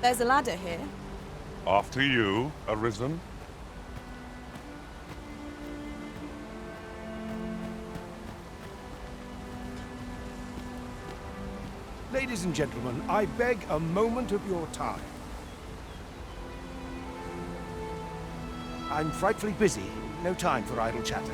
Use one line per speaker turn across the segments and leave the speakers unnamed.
There's a ladder here.
After you, Arisen.
Ladies and gentlemen, I beg a moment of your time. I'm frightfully busy. No time for idle chatter.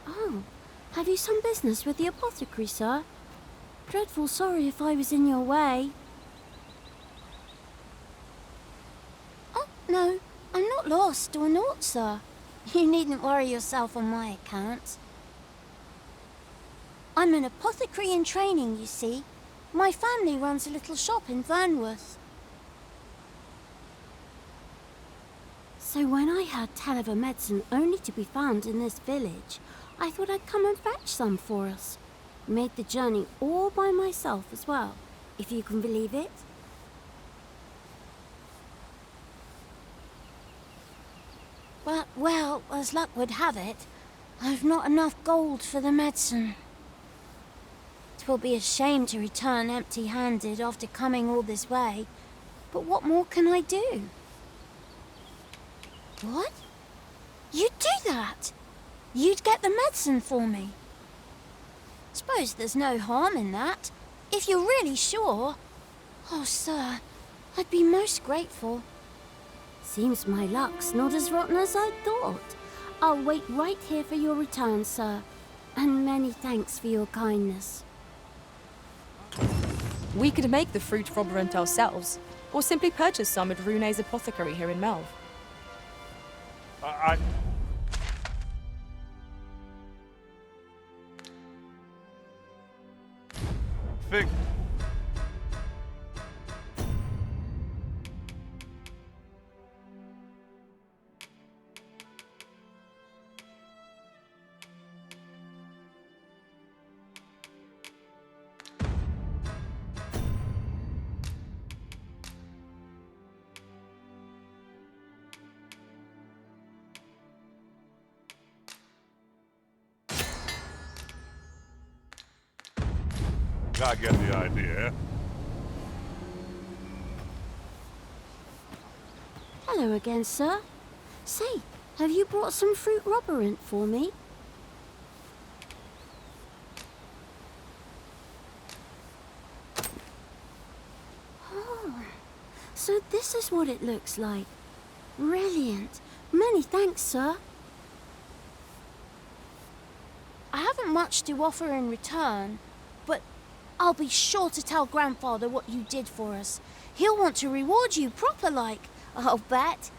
Oh, have you some business with the apothecary, sir? Dreadful sorry if I was in your way. Oh, no, I'm not lost or naught, sir. You needn't worry yourself on my account. I'm an apothecary in training, you see. My family runs a little shop in Vernworth. So when I heard tell of a medicine only to be found in this village, I thought I'd come and fetch some for us. Made the journey all by myself as well, if you can believe it. But, well, as luck would have it, I've not enough gold for the medicine. 'Twill be a shame to return empty-handed after coming all this way, but what more can I do? What? You'd do that? You'd get the medicine for me? Suppose there's no harm in that, if you're really sure. Oh, sir, I'd be most grateful. Seems my luck's not as rotten as I thought. I'll wait right here for your return, sir. And many thanks for your kindness.
We could make the fruit froberant ourselves, or simply purchase some at Rune's Apothecary here in Melve.
Think. I get the idea.
Hello again, sir. Say, have you brought some fruit roberant for me? Oh, so this is what it looks like. Brilliant. Many thanks, sir. I haven't much to offer in return, but I'll be sure to tell Grandfather what you did for us. He'll want to reward you proper-like, I'll bet.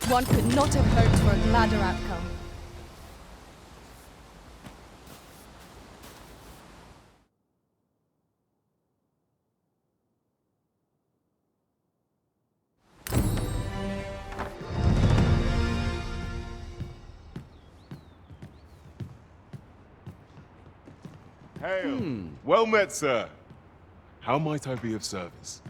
One could not have hoped for a gladder outcome.
Hail.
Well met, sir. How might I be of service?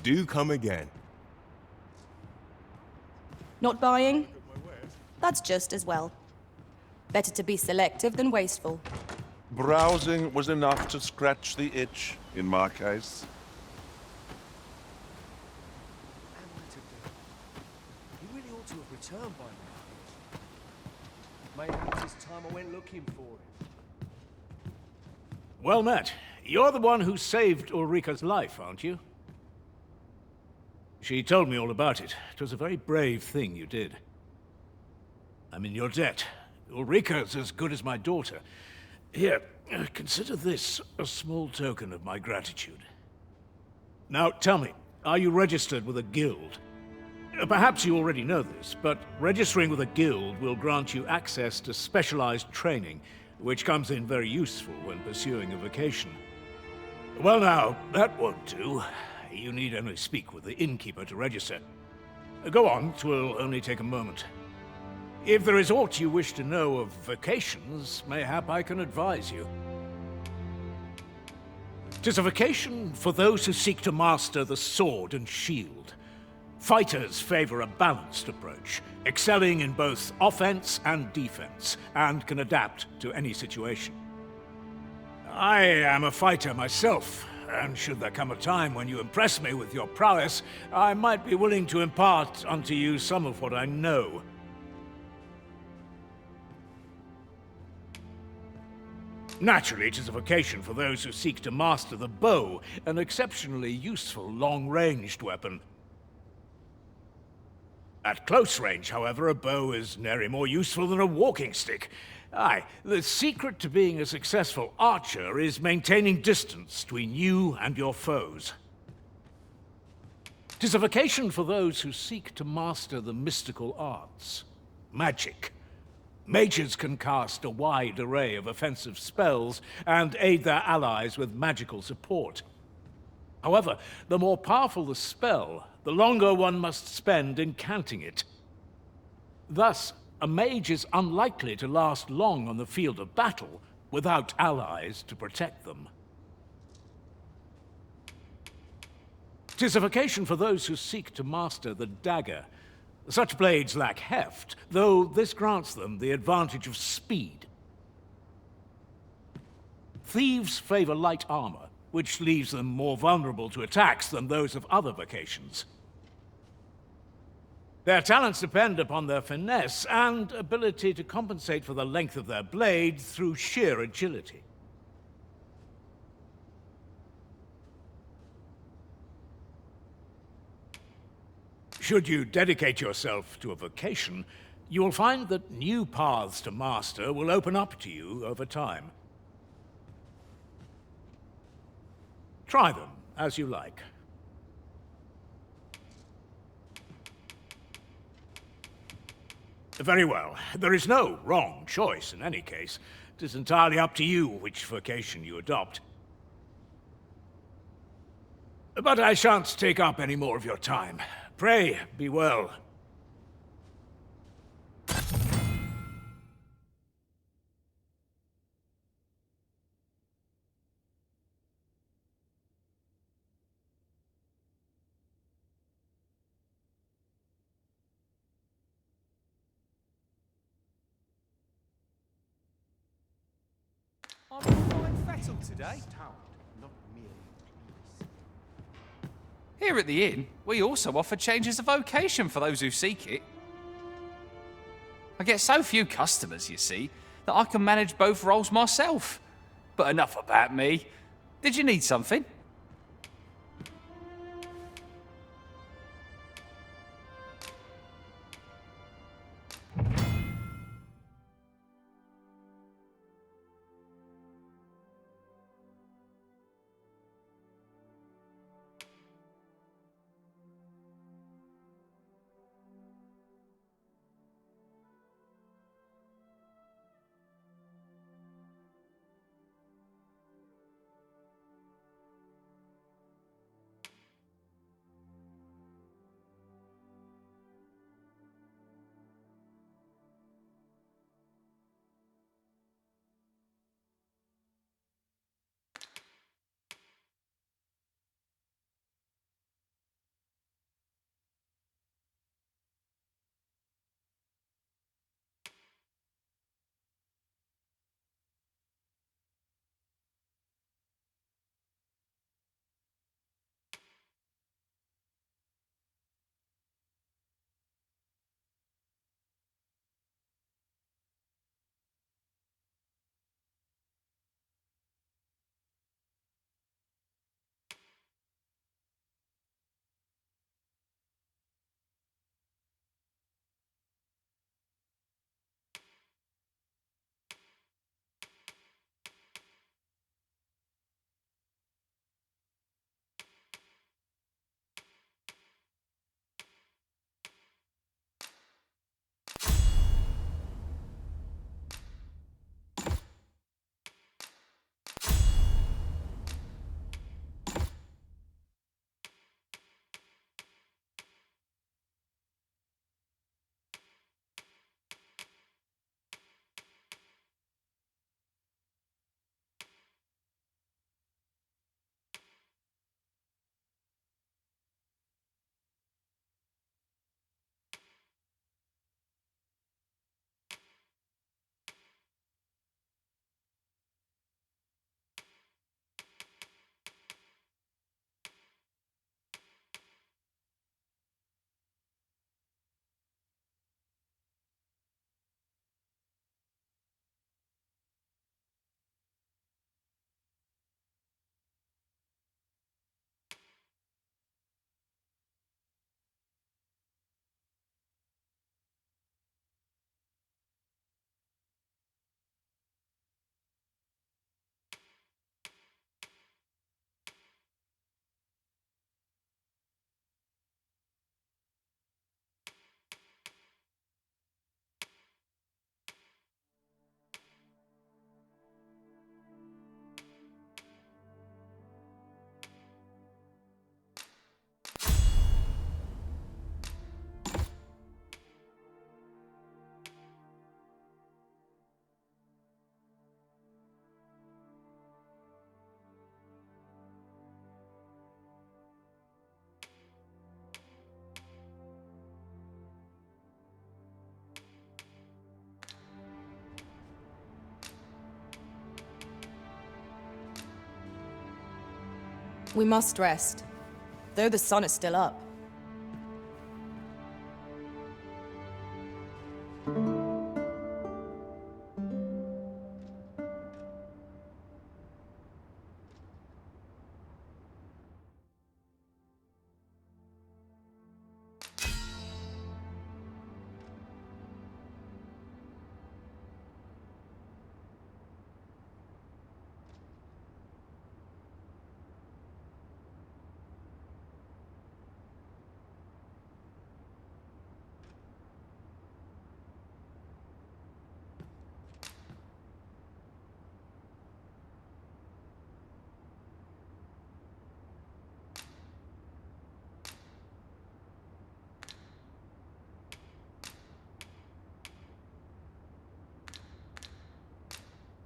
Do come again.
Not buying? That's just as well. Better to be selective than wasteful.
Browsing was enough to scratch the itch, in my case.
He really ought to have returned by now. Maybe it's time I went looking for him.
Well met. You're the one who saved Ulrika's life, aren't you? She told me all about it. It was a very brave thing you did. I'm in your debt. Ulrika's as good as my daughter. Here, consider this a small token of my gratitude. Now, tell me, are you registered with a guild? Perhaps you already know this, but registering with a guild will grant you access to specialized training, which comes in very useful when pursuing a vocation. Well now, that won't do. You need only speak with the innkeeper to register. Go on, 'twill only take a moment. If there is aught you wish to know of vocations, mayhap I can advise you. 'Tis a vocation for those who seek to master the sword and shield. Fighters favor a balanced approach, excelling in both offense and defense, and can adapt to any situation. I am a fighter myself, and should there come a time when you impress me with your prowess, I might be willing to impart unto you some of what I know. Naturally, it is a vocation for those who seek to master the bow, an exceptionally useful long-ranged weapon. At close range, however, a bow is nary more useful than a walking stick. Aye, the secret to being a successful archer is maintaining distance between you and your foes. 'Tis a vocation for those who seek to master the mystical arts. Magic. Mages can cast a wide array of offensive spells and aid their allies with magical support. However, the more powerful the spell, the longer one must spend incanting it. Thus, a mage is unlikely to last long on the field of battle without allies to protect them. 'Tis a vocation for those who seek to master the dagger. Such blades lack heft, though this grants them the advantage of speed. Thieves favor light armor, which leaves them more vulnerable to attacks than those of other vocations. Their talents depend upon their finesse and ability to compensate for the length of their blade through sheer agility. Should you dedicate yourself to a vocation, you will find that new paths to master will open up to you over time. Try them as you like. Very well. There is no wrong choice in any case. It is entirely up to you which vocation you adopt. But I shan't take up any more of your time. Pray, be well.
I'm fine fettled today. Not merely pleased.
Here at the inn, we also offer changes of vocation for those who seek it. I get so few customers, you see, that I can manage both roles myself. But enough about me. Did you need something?
We must rest, though the sun is still up.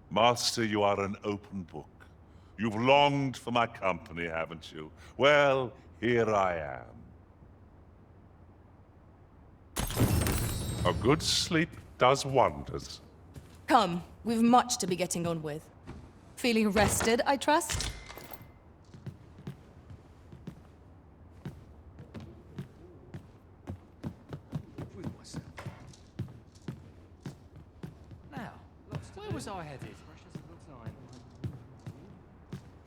Master, you are an open book. You've longed for my company, haven't you? Well, here I am. A good sleep does wonders.
Come, we've much to be getting on with. Feeling rested, I trust?
Now, where was I headed?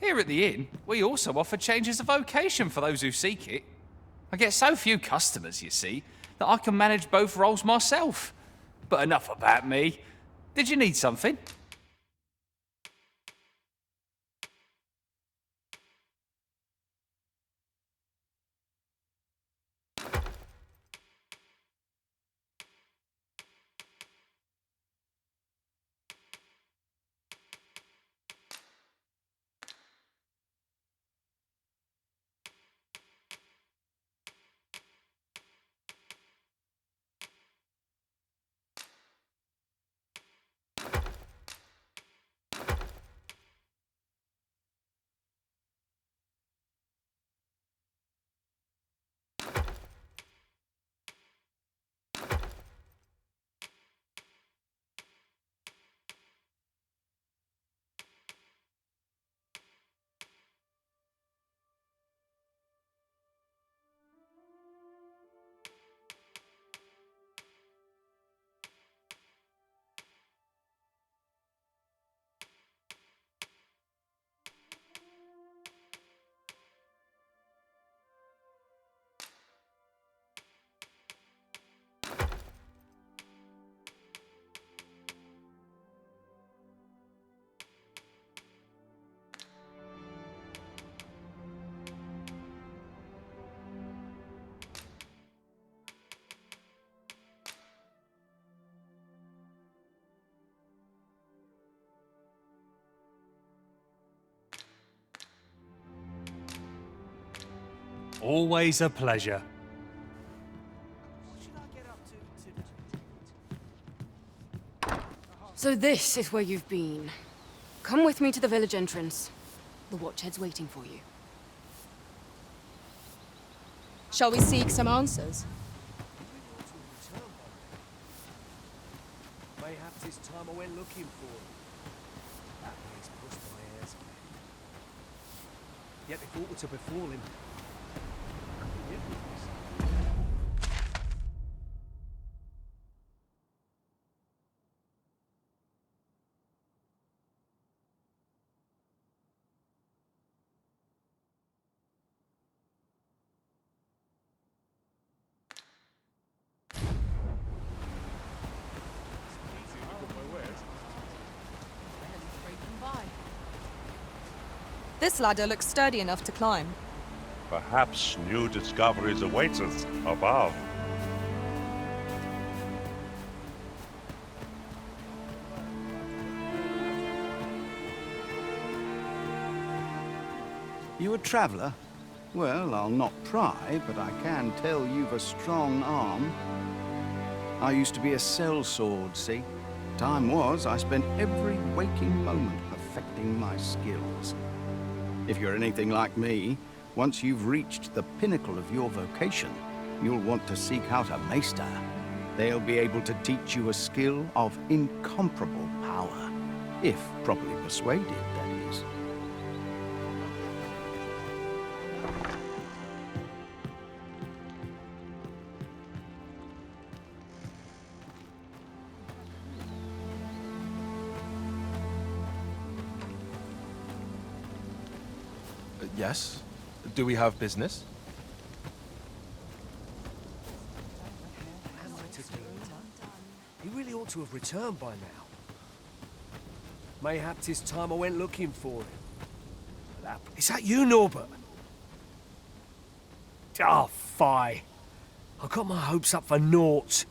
Here at the inn, we also offer changes of vocation for those who seek it. I get so few customers, you see, that I can manage both roles myself. But enough about me. Did you need something?
Always a pleasure.
So this is where you've been. Come with me to the village entrance. The watchhead's waiting for you.
Shall we seek some answers?
Mayhaps it's time I went looking for him. That place pushed my ears. Yet they thought to befall him.
This ladder looks sturdy enough to climb.
Perhaps new discoveries await us above.
You a traveller? Well, I'll not pry, but I can tell you've a strong arm. I used to be a sellsword, see? Time was, I spent every waking moment perfecting my skills. If you're anything like me, once you've reached the pinnacle of your vocation, you'll want to seek out a maester. They'll be able to teach you a skill of incomparable power, if properly persuaded, that is.
Yes? Do we have business?
What am I to do? He really ought to have returned by now. Mayhap 'tis time I went looking for him. Is that you, Norbert? Oh, fie. I got my hopes up for naught.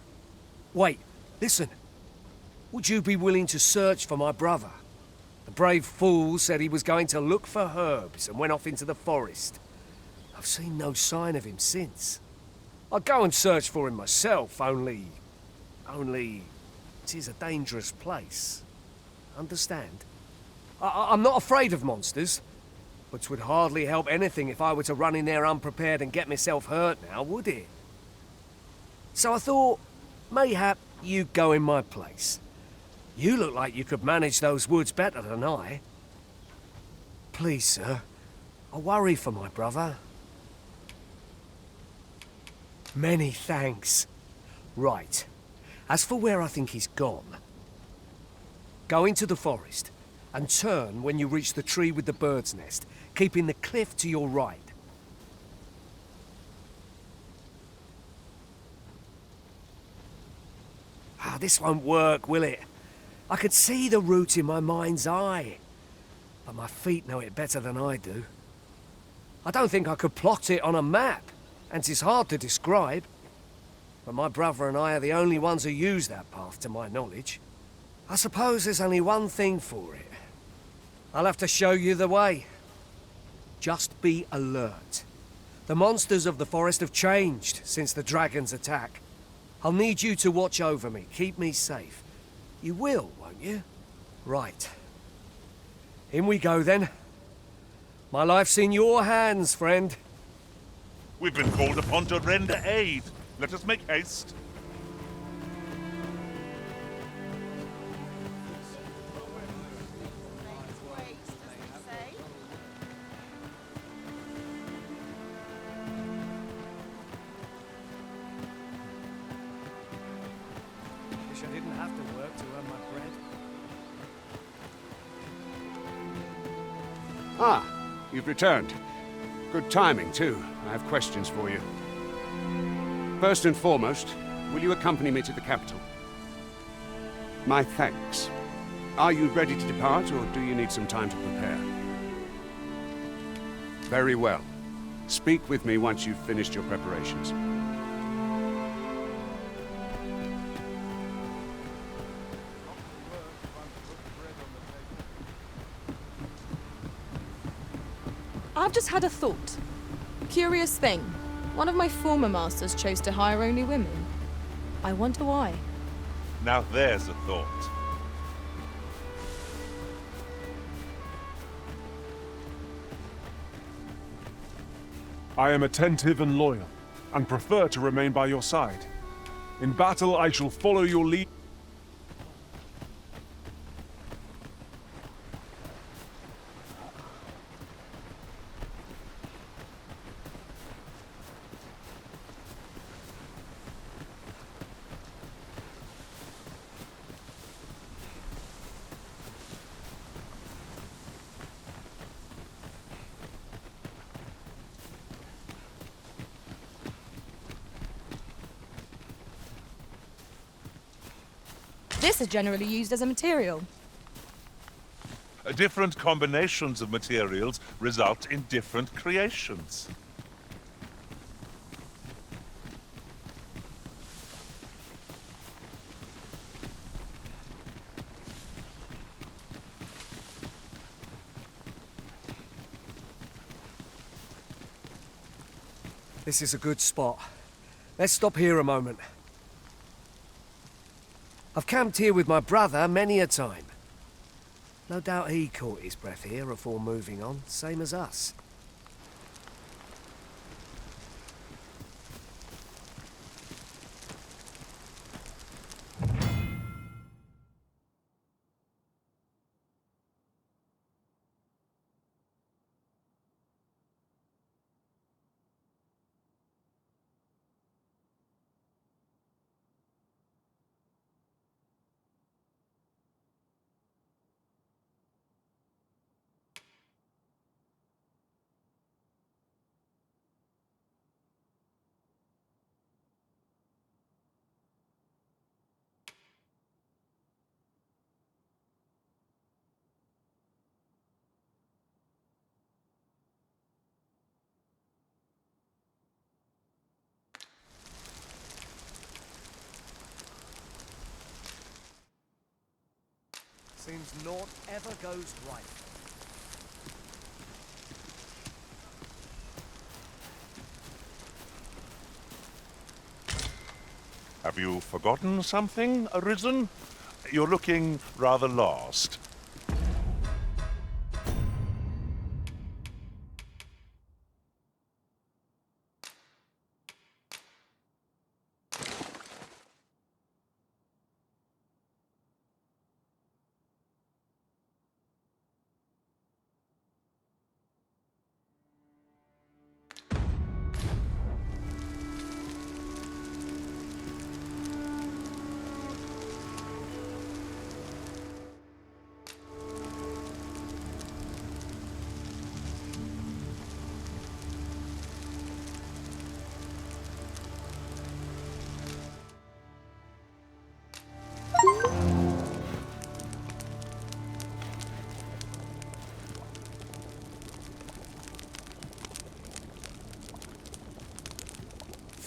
Wait, listen. Would you be willing to search for my brother? The brave fool said he was going to look for herbs and went off into the forest. I've seen no sign of him since. I'd go and search for him myself, only... 'tis a dangerous place. Understand? I'm not afraid of monsters, but 'twould hardly help anything if I were to run in there unprepared and get myself hurt now, would it? So I thought, mayhap you'd go in my place. You look like you could manage those woods better than I. Please, sir, I worry for my brother. Many thanks. Right. As for where I think he's gone, go into the forest and turn when you reach the tree with the bird's nest, keeping the cliff to your right. This won't work, will it? I could see the route in my mind's eye, but my feet know it better than I do. I don't think I could plot it on a map, and 'tis hard to describe. But my brother and I are the only ones who use that path, to my knowledge. I suppose there's only one thing for it. I'll have to show you the way. Just be alert. The monsters of the forest have changed since the dragon's attack. I'll need you to watch over me, keep me safe. You will, won't you? Right. In we go, then. My life's in your hands, friend.
We've been called upon to render aid. Let us make haste.
Wish I didn't have to work to earn my bread.
Ah, you've returned. Good timing, too. I have questions for you. First and foremost, will you accompany me to the capital? My thanks. Are you ready to depart, or do you need some time to prepare? Very well. Speak with me once you've finished your preparations.
I've just had a thought. Curious thing. One of my former masters chose to hire only women. I wonder why.
Now there's a thought.
I am attentive and loyal, and prefer to remain by your side. In battle, I shall follow your lead.
This is generally used as a material.
Different combinations of materials result in different creations.
This is a good spot. Let's stop here a moment. I've camped here with my brother many a time. No doubt he caught his breath here before moving on, same as us. Seems naught ever goes right.
Have you forgotten something, Arisen? You're looking rather lost.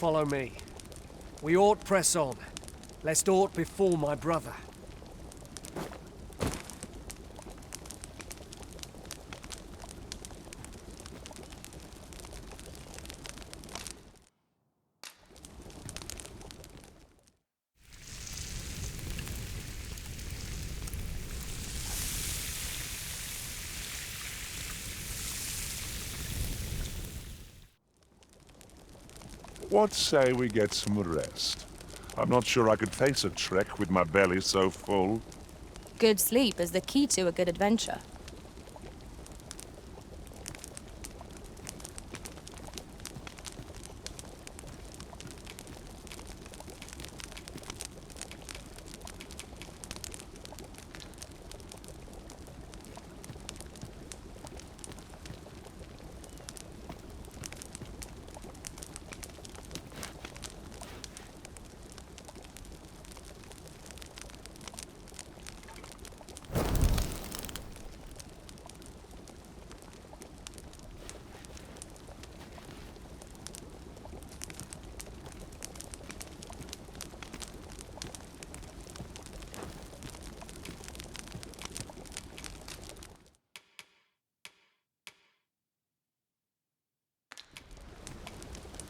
Follow me. We ought press on, lest aught befall my brother.
What say we get some rest? I'm not sure I could face a trek with my belly so full.
Good sleep is the key to a good adventure.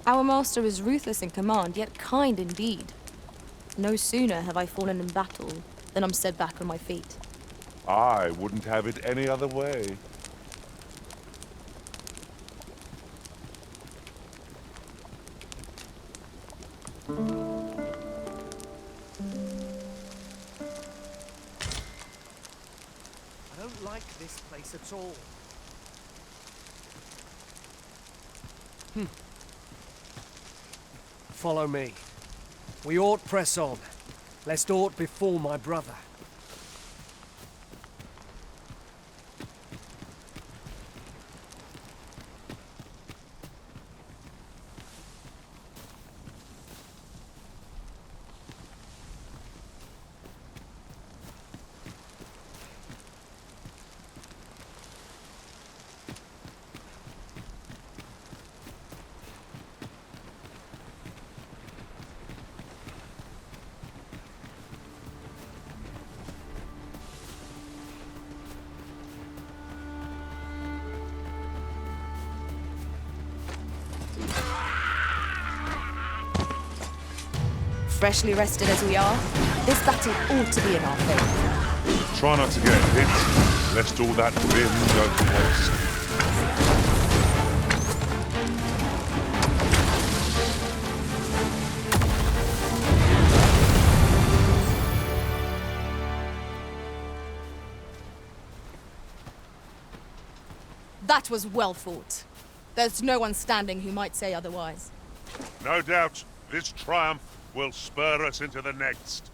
Our master is ruthless in command, yet kind indeed. No sooner have I fallen in battle than I'm set back on my feet.
I wouldn't have it any other way.
I don't like this place at all. Follow me. We ought press on, lest aught befall my brother.
Freshly rested as we are, this battle ought to be in our favour.
Try not to get hit, lest all that vim go to waste.
That was well fought. There's no one standing who might say otherwise.
No doubt, this triumph will spur us into the next.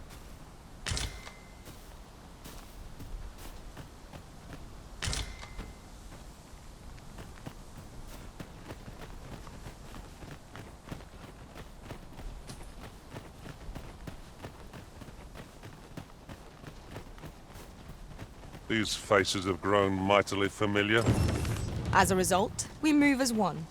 These faces have grown mightily familiar.
As a result, we move as one.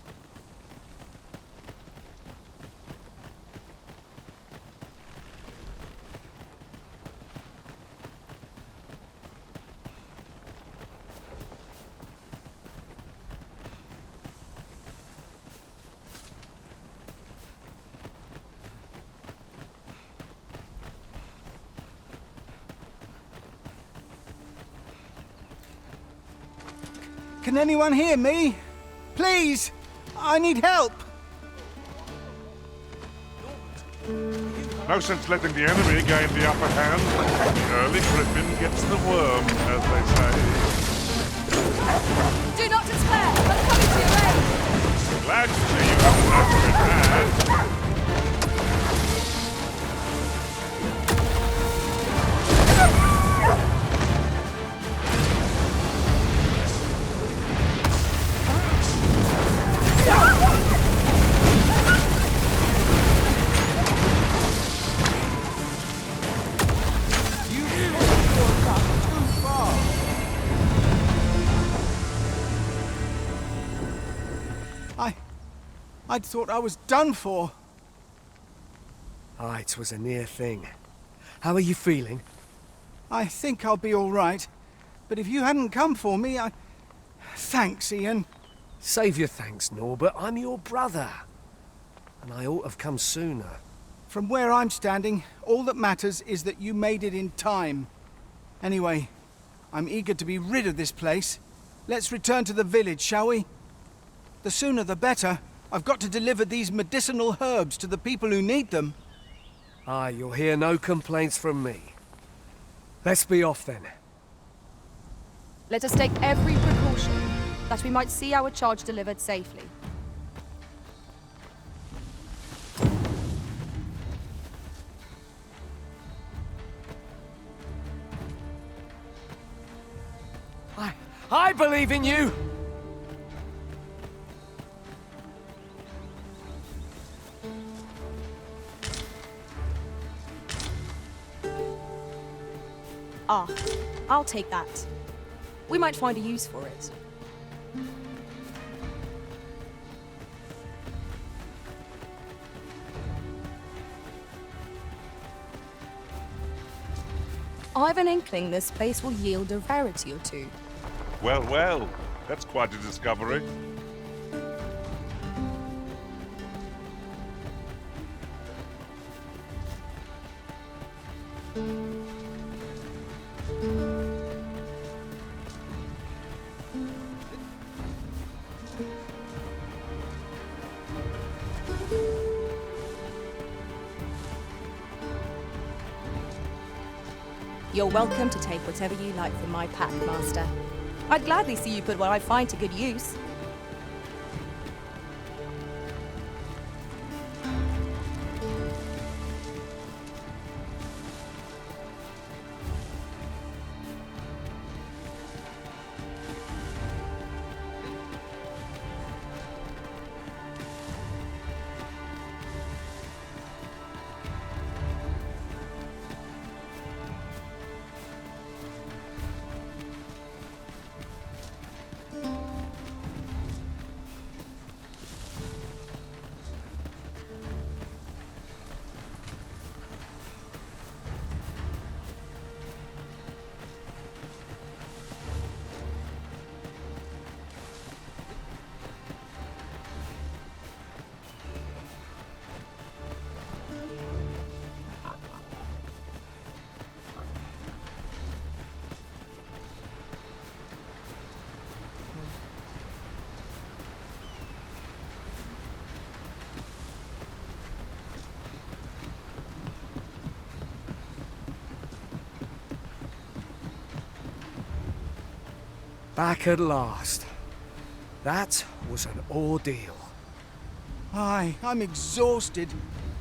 Can anyone hear me? Please! I need help!
No sense letting the enemy gain the upper hand. The early griffin gets the worm, as they say.
Do not despair! I'm coming to your aid!
Glad to see you haven't left it bad.
I'd thought I was done for.
Aye, it was a near thing. How are you feeling?
I think I'll be all right. But if you hadn't come for me, Thanks, Ian.
Save your thanks, Norbert. I'm your brother. And I ought to have come sooner.
From where I'm standing, all that matters is that you made it in time. Anyway, I'm eager to be rid of this place. Let's return to the village, shall we? The sooner the better. I've got to deliver these medicinal herbs to the people who need them.
Aye, you'll hear no complaints from me. Let's be off then.
Let us take every precaution that we might see our charge delivered safely.
I believe in you!
Ah, I'll take that. We might find a use for it. I've an inkling this place will yield a rarity or two.
Well, well, that's quite a discovery.
You're welcome to take whatever you like from my pack, Master. I'd gladly see you put what I find to good use.
Back at last. That was an ordeal.
Aye, I'm exhausted,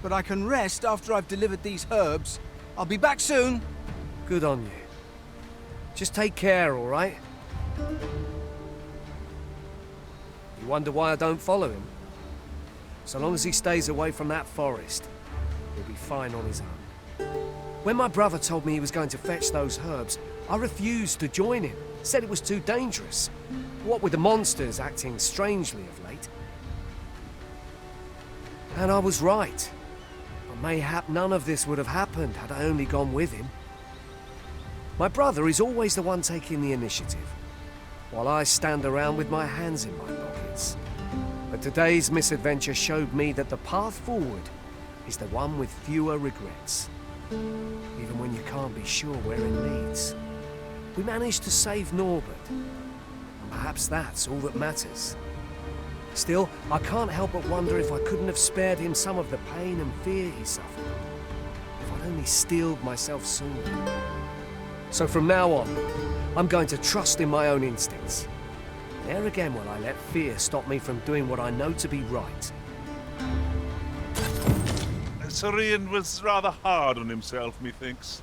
but I can rest after I've delivered these herbs. I'll be back soon.
Good on you. Just take care, all right? You wonder why I don't follow him? So long as he stays away from that forest, he'll be fine on his own. When my brother told me he was going to fetch those herbs, I refused to join him. Said it was too dangerous. What with the monsters acting strangely of late. And I was right. But mayhap none of this would have happened had I only gone with him. My brother is always the one taking the initiative, while I stand around with my hands in my pockets. But today's misadventure showed me that the path forward is the one with fewer regrets. Even when you can't be sure where it leads. We managed to save Norbert, and Perhaps that's all that matters. Still, I can't help but wonder if I couldn't have spared him some of the pain and fear he suffered. If I'd only steeled myself sooner. So from now on, I'm going to trust in my own instincts. Ne'er again will I let fear stop me from doing what I know to be right.
Sorian was rather hard on himself, methinks.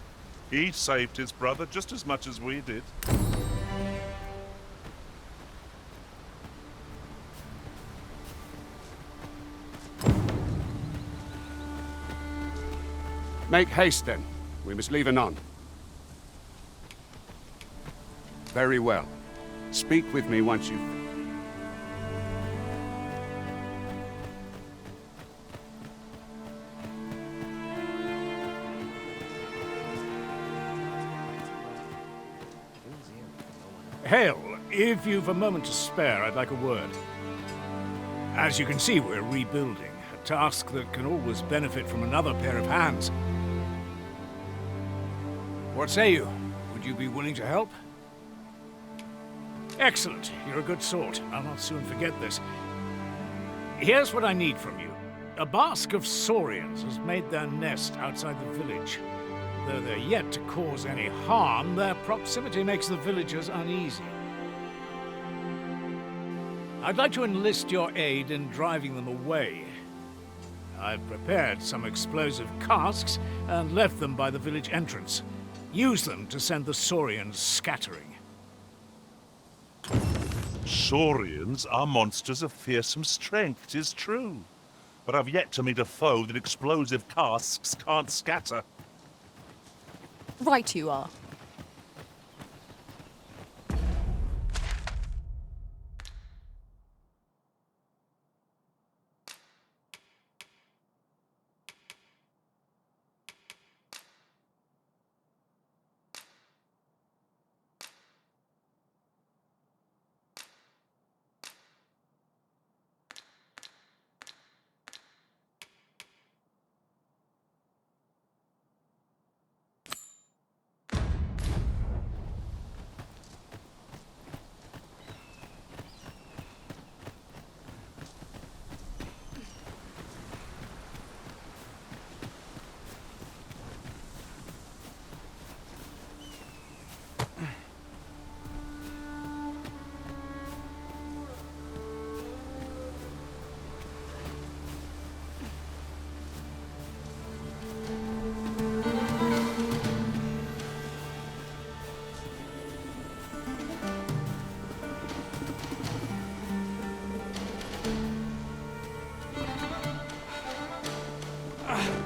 He saved his brother just as much as we did.
Make haste, then. We must leave anon. Very well. Speak with me once you've...
Hale, if you've a moment to spare, I'd like a word. As you can see, we're rebuilding. A task that can always benefit from another pair of hands. What say you? Would you be willing to help? Excellent. You're a good sort. I'll not soon forget this. Here's what I need from you. A bask of saurians has made their nest outside the village. Though they're yet to cause any harm, their proximity makes the villagers uneasy. I'd like to enlist your aid in driving them away. I've prepared some explosive casks and left them by the village entrance. Use them to send the saurians scattering.
Saurians are monsters of fearsome strength, 'tis true. But I've yet to meet a foe that explosive casks can't scatter.
Right you are.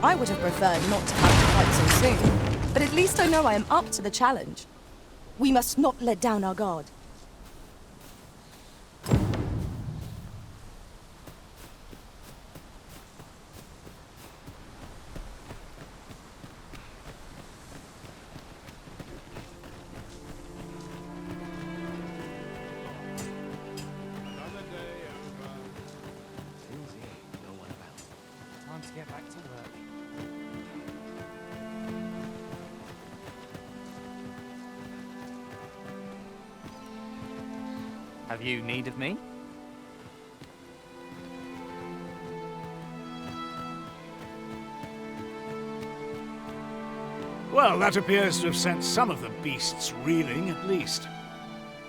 I would have preferred not to have to fight so soon, but at least I know I am up to the challenge. We must not let down our guard.
Have you need of me?
Well, that appears to have sent some of the beasts reeling, at least.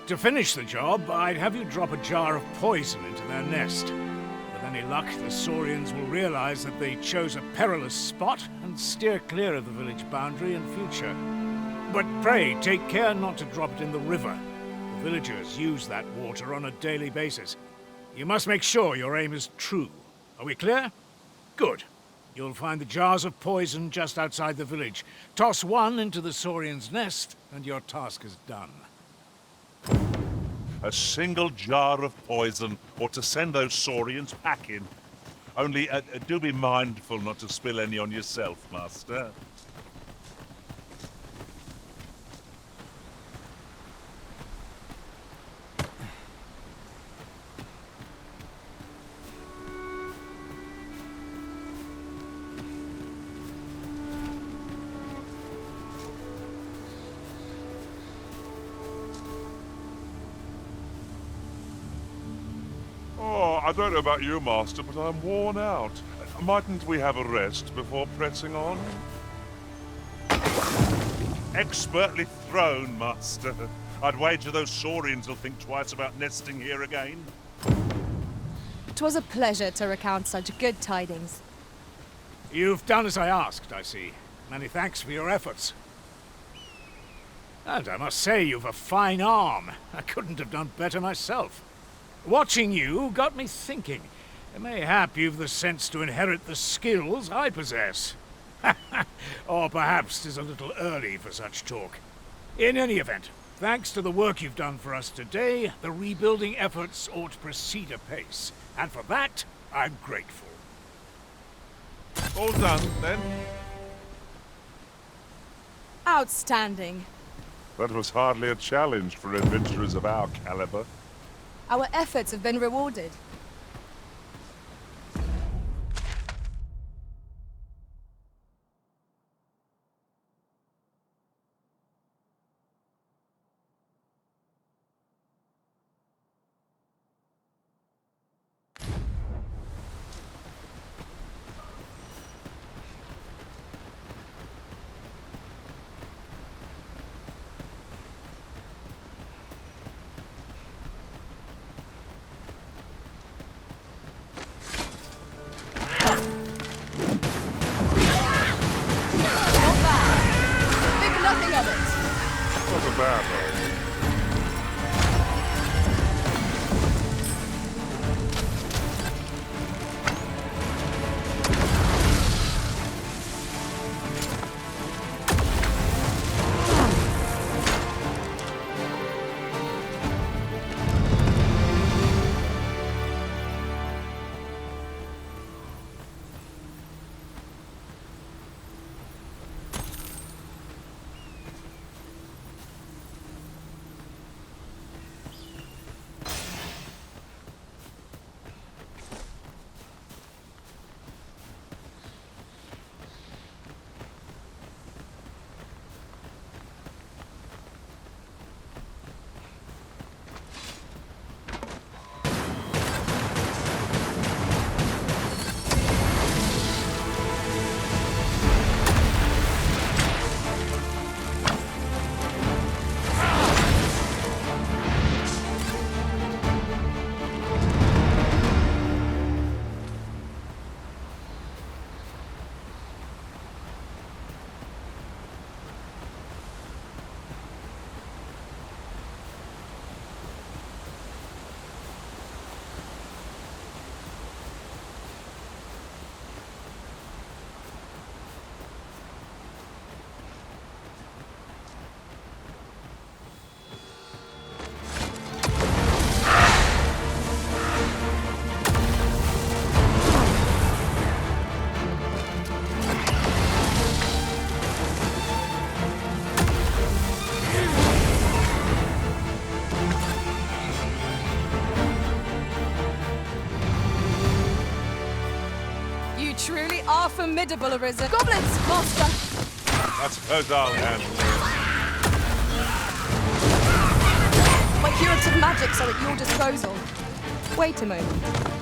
To finish the job, I'd have you drop a jar of poison into their nest. With any luck, the saurians will realize that they chose a perilous spot and steer clear of the village boundary in future. But pray, take care not to drop it in the river. The villagers use that water on a daily basis. You must make sure your aim is true. Are we clear? Good. You'll find the jars of poison just outside the village. Toss one into the saurian's nest, and your task is done.
A single jar of poison ought to send those saurians packing. Only do be mindful not to spill any on yourself, Master. I don't know about you, Master, but I'm worn out. Mightn't we have a rest before pressing on? Expertly thrown, Master. I'd wager those saurians will think twice about nesting here again.
'Twas a pleasure to recount such good tidings.
You've done as I asked, I see. Many thanks for your efforts. And I must say, you've a fine arm. I couldn't have done better myself. Watching you got me thinking. Mayhap you've the sense to inherit the skills I possess. Or perhaps 'tis a little early for such talk. In any event, thanks to the work you've done for us today, the rebuilding efforts ought to proceed apace. And for that, I'm grateful.
All done, then?
Outstanding.
That was hardly a challenge for adventurers of our caliber.
Our efforts have been rewarded.
Not a bad one.
Truly are formidable, Arisen. Goblins, master!
I suppose I'll handle it.
My curative magics are at your disposal. Wait a moment.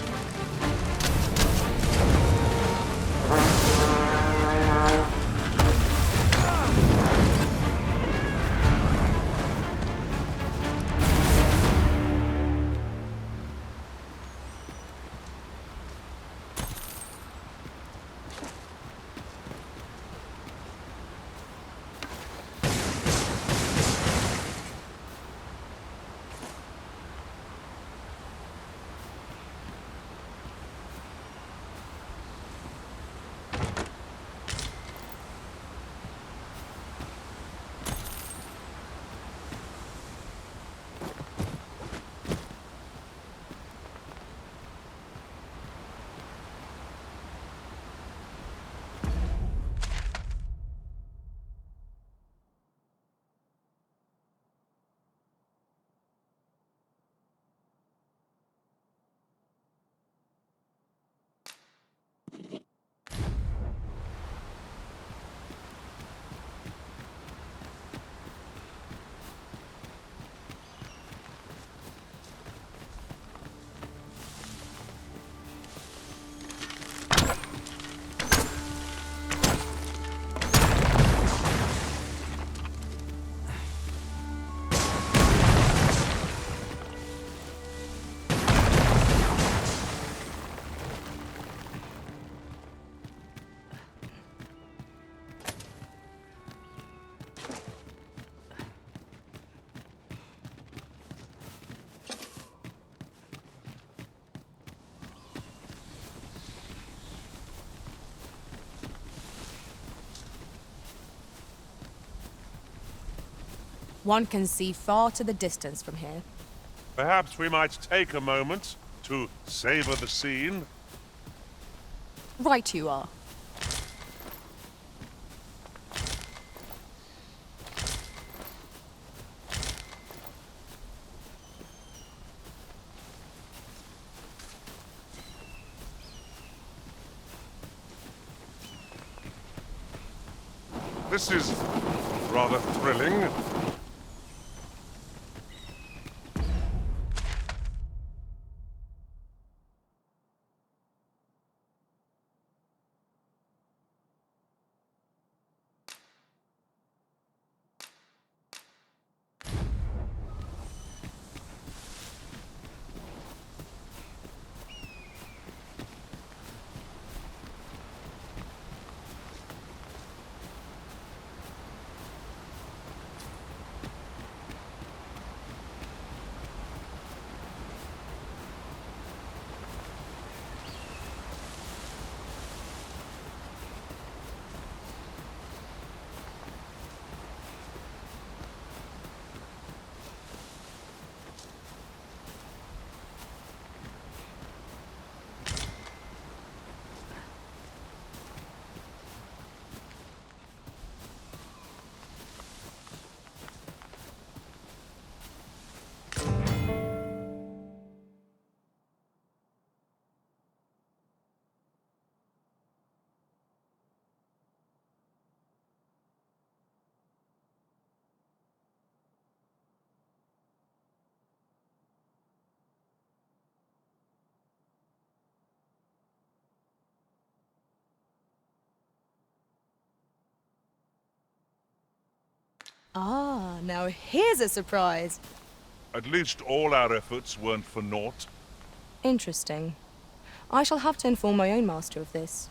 One can see far to the distance from here.
Perhaps we might take a moment to savor the scene.
Right you are.
This is rather thrilling.
Ah, now here's a surprise.
At least all our efforts weren't for naught.
Interesting. I shall have to inform my own master of this.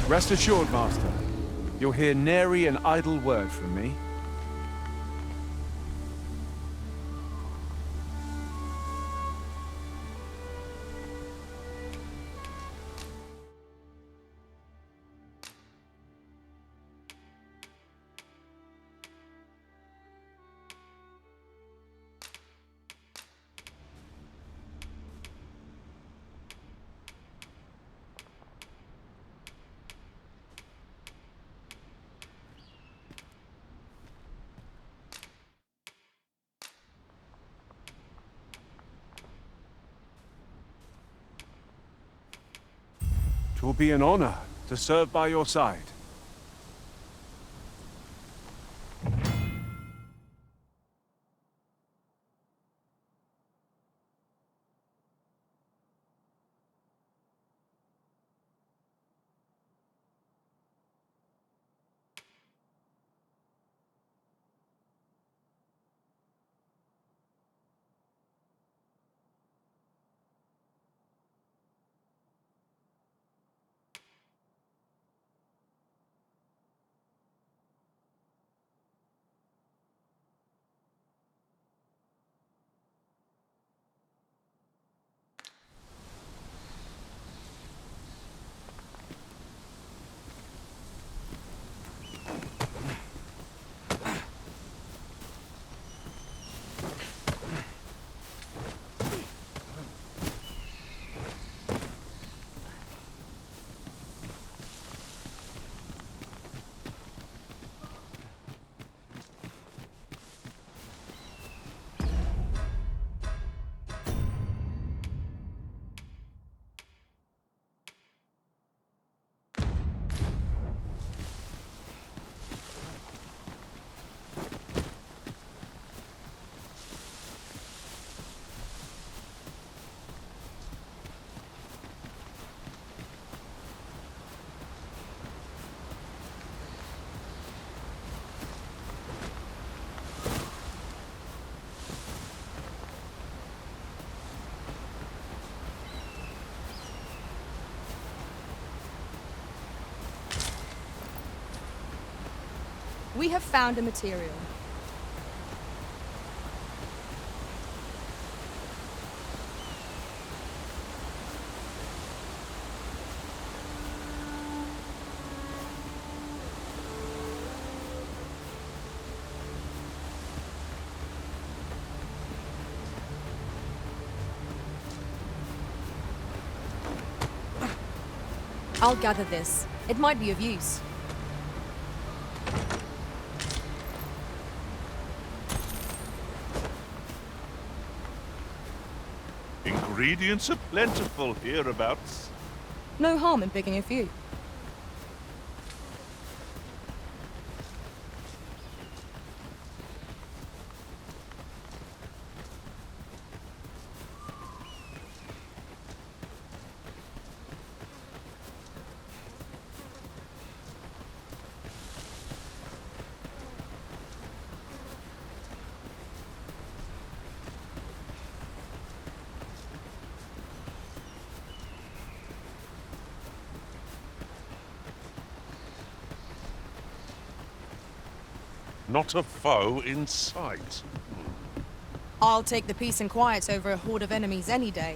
Rest assured, Master. You'll hear nary an idle word from me. It will be an honor to serve by your side.
We have found a material. I'll gather this. It might be of use.
Ingredients are plentiful hereabouts.
No harm in picking a few.
Not a foe in sight.
I'll take the peace and quiet over a horde of enemies any day.